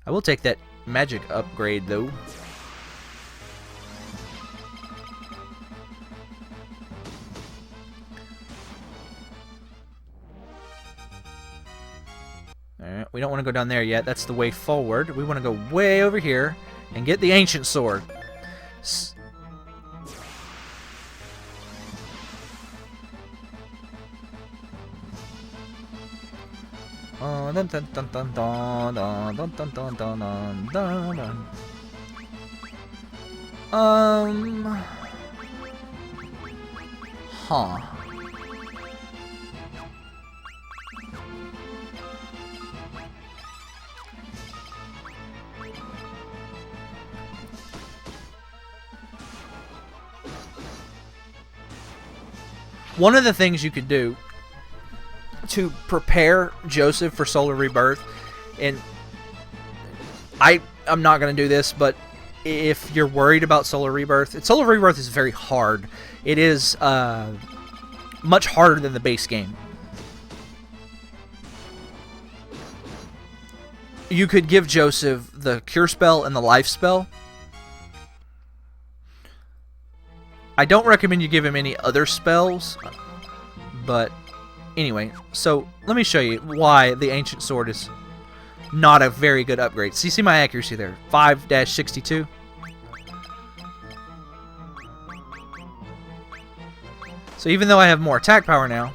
I will take that magic upgrade, though. Alright, we don't want to go down there yet. That's the way forward. We want to go way over here and get the ancient sword. Dun, dun, dun, dun, dun, dun, dun, dun, dun, dun, dun, dun. Huh. One of the things you could do to prepare Josef for Solar Rebirth, and I'm not going to do this, but if you're worried about Solar Rebirth, Solar Rebirth is very hard. It is much harder than the base game. You could give Josef the Cure Spell and the Life Spell. I don't recommend you give him any other spells, but anyway, so let me show you why the Ancient Sword is not a very good upgrade. So you see my accuracy there, 5-62. So even though I have more attack power now,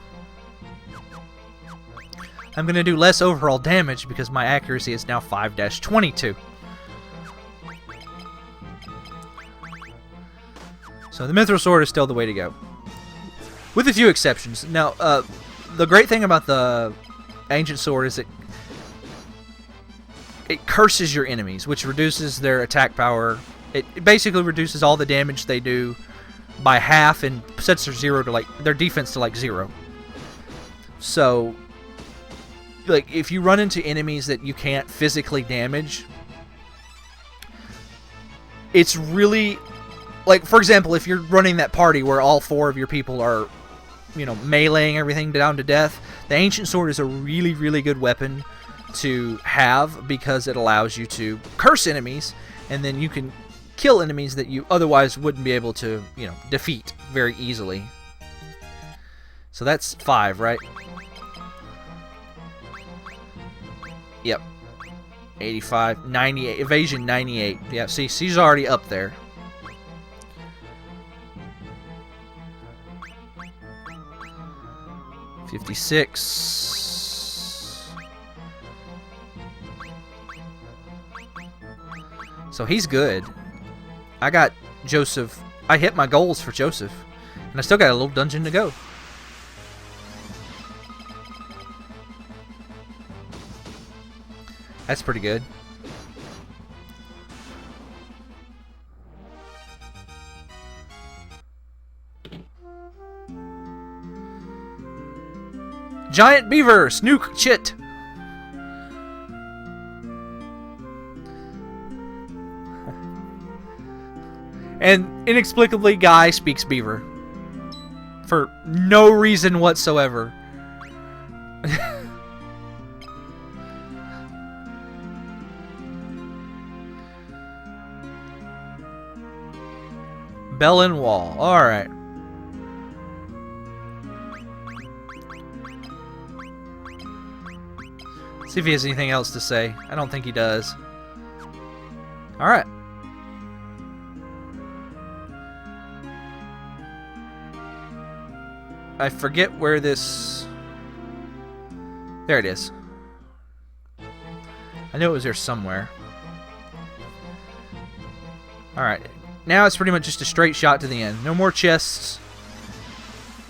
I'm going to do less overall damage because my accuracy is now 5-22. So the Mithril Sword is still the way to go, with a few exceptions. Now, the great thing about the Ancient Sword is it curses your enemies, which reduces their attack power. It basically reduces all the damage they do by half and sets their defense to like 0. So, like, if you run into enemies that you can't physically damage, it's really, like, for example, if you're running that party where all 4 of your people are, you know, meleeing everything down to death, the Ancient Sword is a really, really good weapon to have because it allows you to curse enemies, and then you can kill enemies that you otherwise wouldn't be able to, you know, defeat very easily. So that's 5, right? Yep. 85, 98, evasion 98. Yeah, see, she's already up there. $56. So he's good. I got Josef. I hit my goals for Josef. And I still got a little dungeon to go. That's pretty good. Giant beaver, snook chit. And inexplicably, Guy speaks beaver. For no reason whatsoever. Bell and Wall. Alright. See if he has anything else to say. I don't think he does. Alright. I forget where this... There it is. I knew it was there somewhere. Alright. Now it's pretty much just a straight shot to the end. No more chests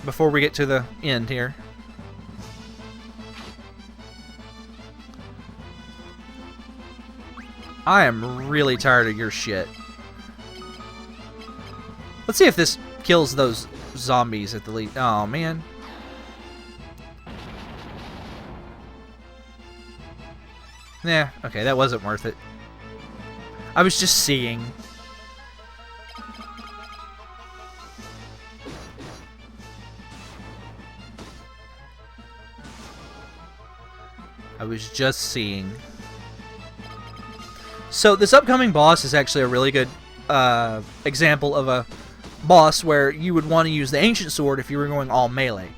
before we get to the end here. I am really tired of your shit. Let's see if this kills those zombies at the least. Oh, man. Nah, okay, that wasn't worth it. I was just seeing. I was just seeing. So this upcoming boss is actually a really good example of a boss where you would want to use the ancient sword if you were going all melee.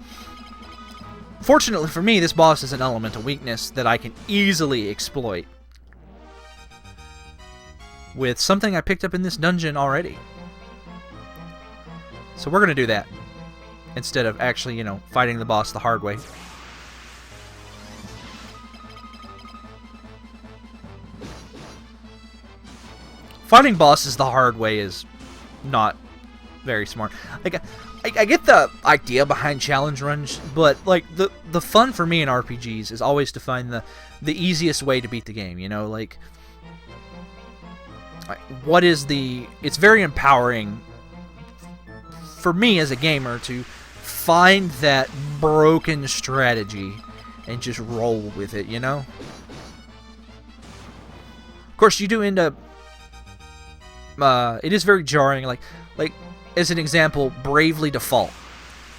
Fortunately for me, this boss is an elemental weakness that I can easily exploit with something I picked up in this dungeon already. So we're going to do that instead of actually, you know, fighting the boss the hard way. Fighting bosses the hard way is not very smart. Like, I get the idea behind challenge runs, but like the fun for me in RPGs is always to find the easiest way to beat the game. You know, like what is the? It's very empowering for me as a gamer to find that broken strategy and just roll with it. You know. Of course, you do end up. It is very jarring. Like as an example, Bravely Default.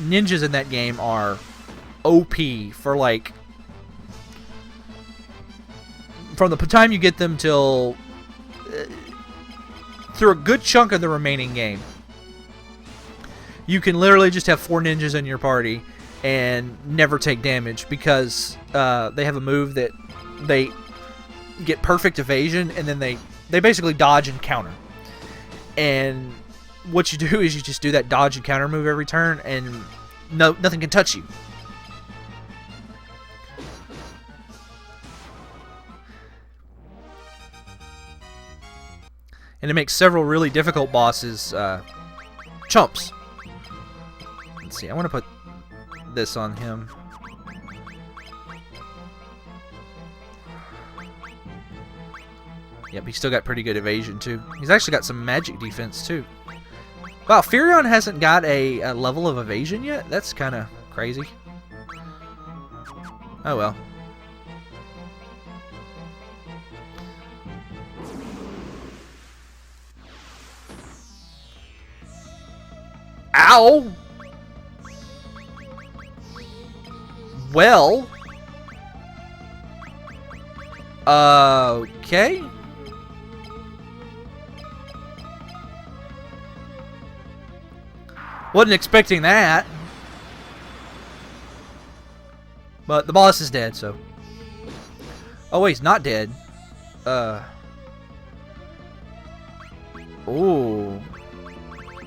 Ninjas in that game are OP for like from the time you get them till through a good chunk of the remaining game. You can literally just have 4 ninjas in your party and never take damage because they have a move that they get perfect evasion and then they basically dodge and counter. And what you do is you just do that dodge and counter move every turn, and nothing can touch you. And it makes several really difficult bosses chumps. Let's see, I want to put this on him. Yep, he's still got pretty good evasion, too. He's actually got some magic defense, too. Wow, Furion hasn't got a level of evasion yet? That's kind of crazy. Oh, well. Ow! Well. Okay. Wasn't expecting that. But the boss is dead, so. Oh, wait, he's not dead. Ooh.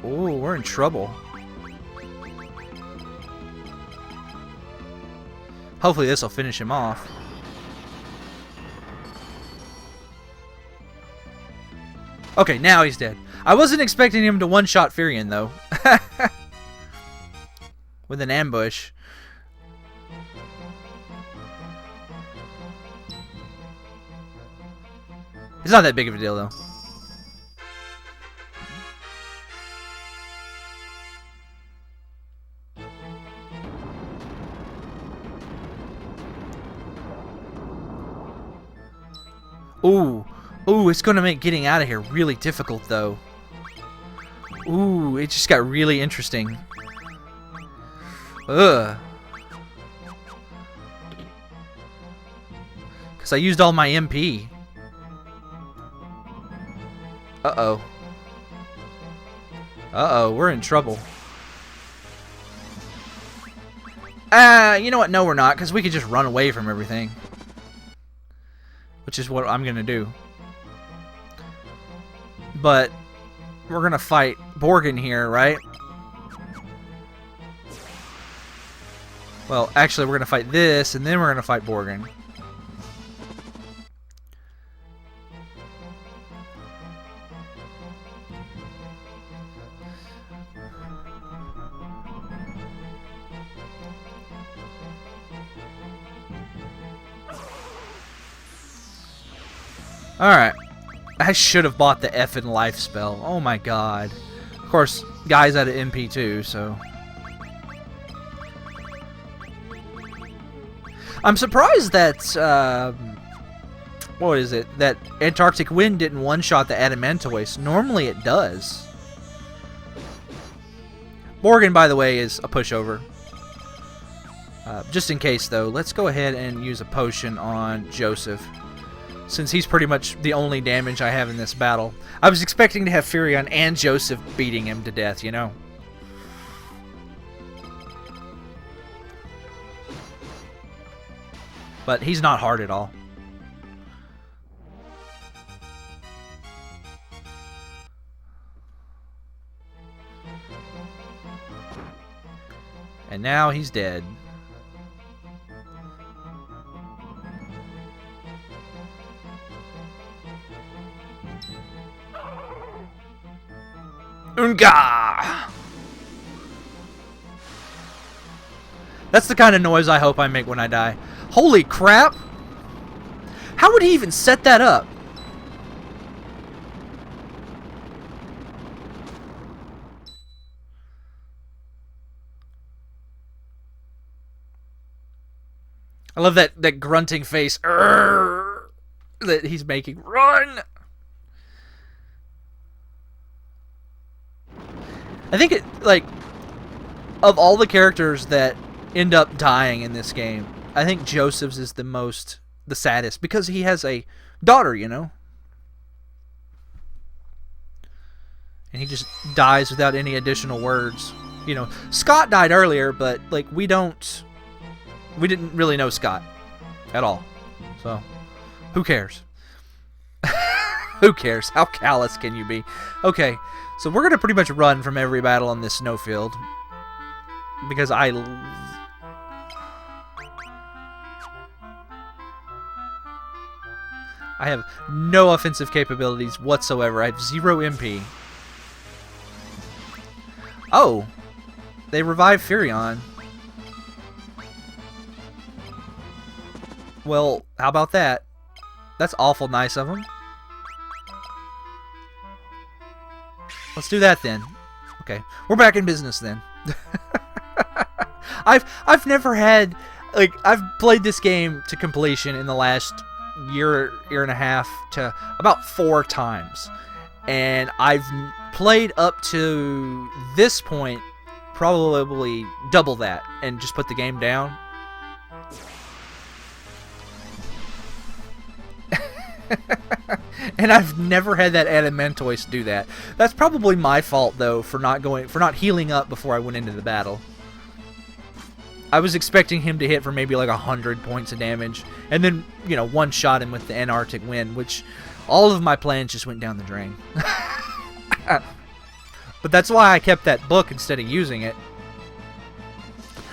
Ooh, we're in trouble. Hopefully this will finish him off. Okay, now he's dead. I wasn't expecting him to one-shot Furion, though. With an ambush. It's not that big of a deal, though. Ooh. Ooh, it's going to make getting out of here really difficult, though. Ooh, it just got really interesting. Ugh. Because I used all my MP. Uh-oh. Uh-oh, we're in trouble. You know what? No, we're not, because we could just run away from everything. Which is what I'm going to do. But we're going to fight Borgin here, right? Well, actually, we're going to fight this, and then we're going to fight Borgin. Alright. I should have bought the effing life spell. Oh my god. Of course, guy's out of MP too, so. I'm surprised that, what is it? That Antarctic Wind didn't one-shot the Adamantoise. Normally it does. Borgin, by the way, is a pushover. Just in case, though, let's go ahead and use a potion on Josef. since he's pretty much the only damage I have in this battle. I was expecting to have Furion and Josef beating him to death, you know? But he's not hard at all. And now he's dead. Unga! That's the kind of noise I hope I make when I die. Holy crap! How would he even set that up? I love that grunting face that he's making. Run! I think it, like, of all the characters that end up dying in this game, I think Josef's is the saddest, because he has a daughter, you know? And he just dies without any additional words. You know, Scott died earlier, but, like, we didn't really know Scott at all. So, who cares? Who cares? How callous can you be? Okay, so we're going to pretty much run from every battle on this snowfield. Because I have no offensive capabilities whatsoever. I have 0 MP. Oh! They revived Furion. Well, how about that? That's awful nice of them. Let's do that then. Okay, we're back in business then. I've never had, like, I've played this game to completion in the last year and a half to about 4 times, and I've played up to this point probably double that and just put the game down. And I've never had that Adamantoise do that. That's probably my fault, though, for not healing up before I went into the battle. I was expecting him to hit for maybe like 100 points of damage, and then, you know, one-shot him with the Antarctic Wind, which all of my plans just went down the drain. But that's why I kept that book instead of using it.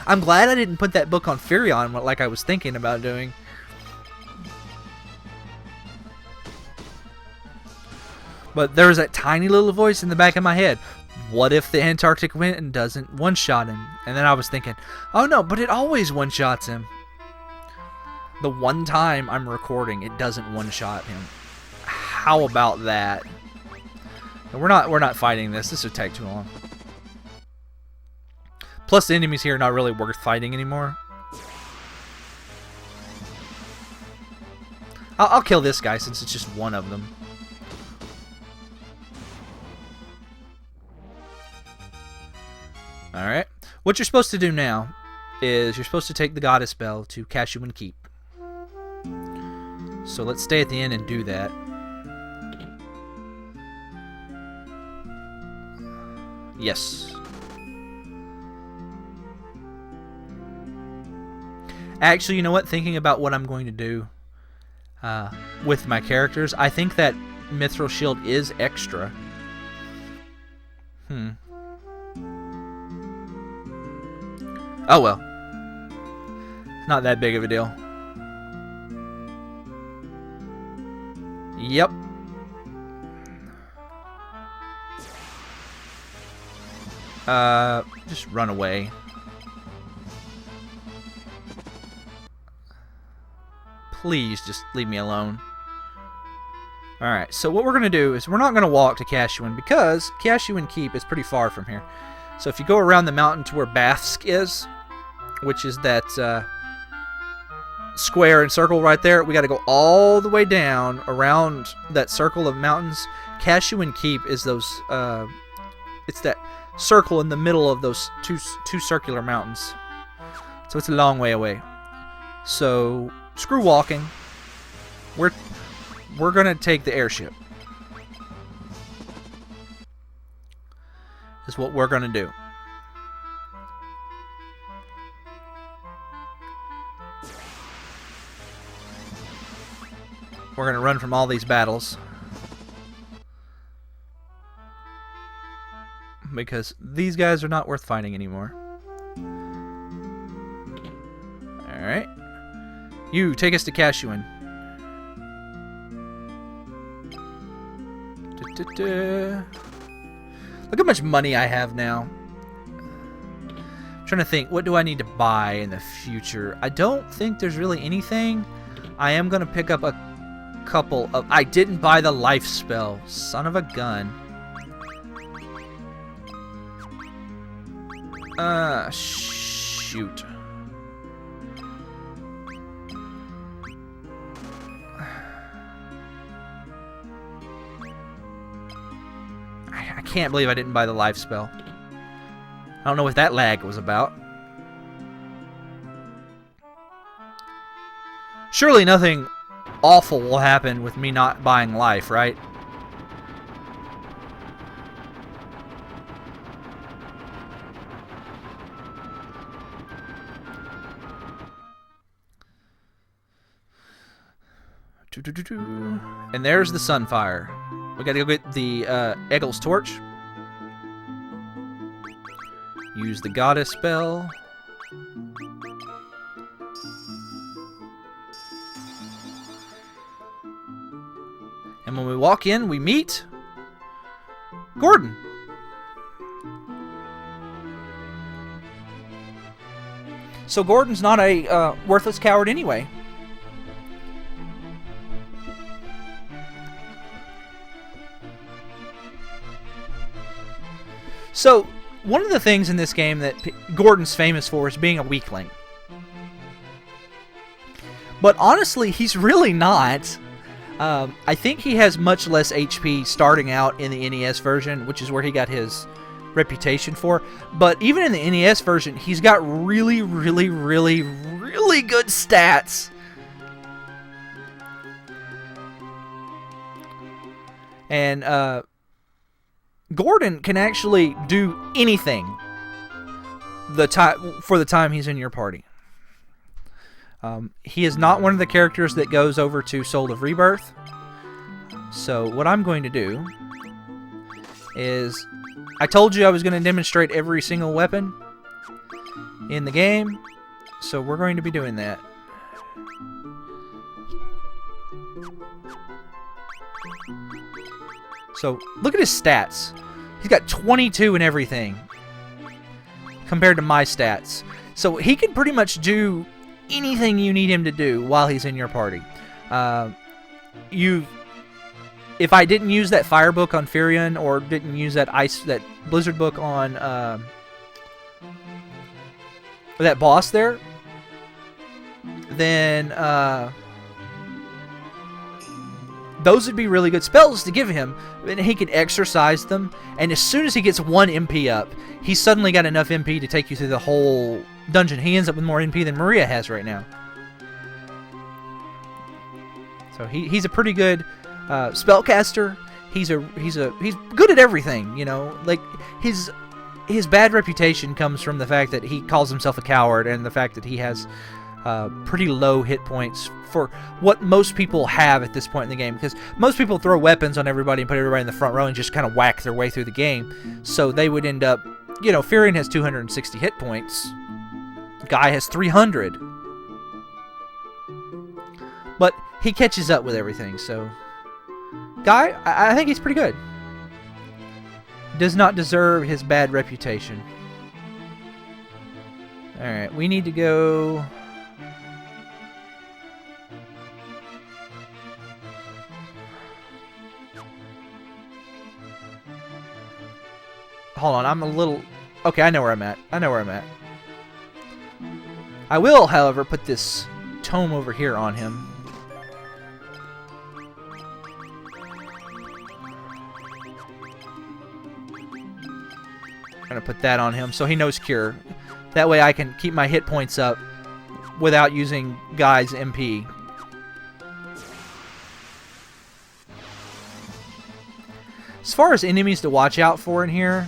I'm glad I didn't put that book on Furion like I was thinking about doing. But there's that tiny little voice in the back of my head. What if the Antarctic Wind doesn't one-shot him? And then I was thinking, oh no, but it always one-shots him. The one time I'm recording, it doesn't one-shot him. How about that? We're not fighting this. This would take too long. Plus, the enemies here are not really worth fighting anymore. I'll kill this guy since it's just one of them. Alright. What you're supposed to do now is you're supposed to take the Goddess Bell to Kashuan Keep. So let's stay at the end and do that. Yes. Actually, you know what? Thinking about what I'm going to do with my characters, I think that Mithril Shield is extra. Oh well. It's not that big of a deal. Yep. Just run away. Please just leave me alone. Alright, so what we're going to do is we're not going to walk to Kashuan because Kashuan Keep is pretty far from here. So if you go around the mountain to where Bathsk is, which is that square and circle right there, we got to go all the way down around that circle of mountains. Kashuan Keep is those, it's that circle in the middle of those two circular mountains. So it's a long way away. So screw walking. we're going to take the airship. Is what we're going to do. We're going to run from all these battles. Because these guys are not worth fighting anymore. Alright. You, take us to Cashuan. Look how much money I have now. I'm trying to think, what do I need to buy in the future? I don't think there's really anything. I am going to pick up a couple of... I didn't buy the life spell. Son of a gun. Shoot. I can't believe I didn't buy the life spell. I don't know what that lag was about. Surely nothing awful will happen with me not buying life, right? And there's the Sunfire. We gotta go get the Eggel's torch. Use the goddess spell. And when we walk in, we meet Gordon. So Gordon's not a worthless coward anyway. So, one of the things in this game that Gordon's famous for is being a weakling. But honestly, he's really not. I think he has much less HP starting out in the NES version, which is where he got his reputation for. But even in the NES version, he's got really, really, really, really good stats. And, Gordon can actually do anything for the time he's in your party. He is not one of the characters that goes over to Soul of Rebirth. So what I'm going to do is... I told you I was going to demonstrate every single weapon in the game. So we're going to be doing that. So look at his stats. He's got 22 and everything compared to my stats. So he can pretty much do anything you need him to do while he's in your party. If I didn't use that fire book on Firion or didn't use that blizzard book on that boss there, then those would be really good spells to give him, and he could exercise them, and as soon as he gets 1 MP up, he's suddenly got enough MP to take you through the whole dungeon. He ends up with more MP than Maria has right now. So he's a pretty good spellcaster. He's good at everything, you know. Like his bad reputation comes from the fact that he calls himself a coward and the fact that he has pretty low hit points for what most people have at this point in the game, because most people throw weapons on everybody and put everybody in the front row and just kind of whack their way through the game. So they would end up, you know, Firion has 260 hit points. Guy has 300. But he catches up with everything, so... Guy, I think he's pretty good. Does not deserve his bad reputation. Alright, we need to go... Hold on, I'm a little... Okay, I know where I'm at. I will, however, put this tome over here on him. I'm going to put that on him so he knows Cure. That way I can keep my hit points up without using Guy's MP. As far as enemies to watch out for in here,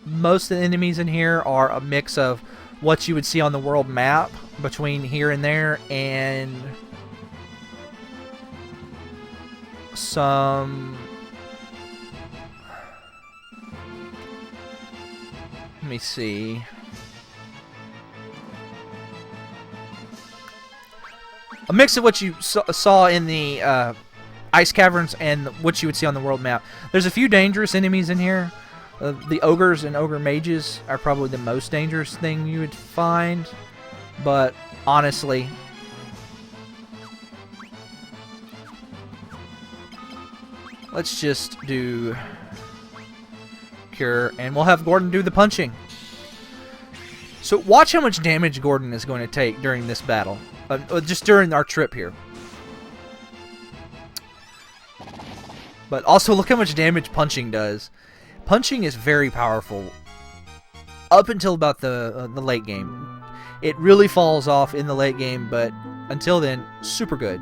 most of the enemies in here are a mix of what you would see on the world map between here and there, and some... Let me see. A mix of what you saw in the ice caverns and what you would see on the world map. There's a few dangerous enemies in here. The ogres and ogre mages are probably the most dangerous thing you would find. But honestly, let's just do cure, and we'll have Gordon do the punching. So watch how much damage Gordon is going to take during this battle. Just during our trip here. But also look how much damage punching does. Punching is very powerful up until about the late game. It really falls off in the late game, but until then, super good.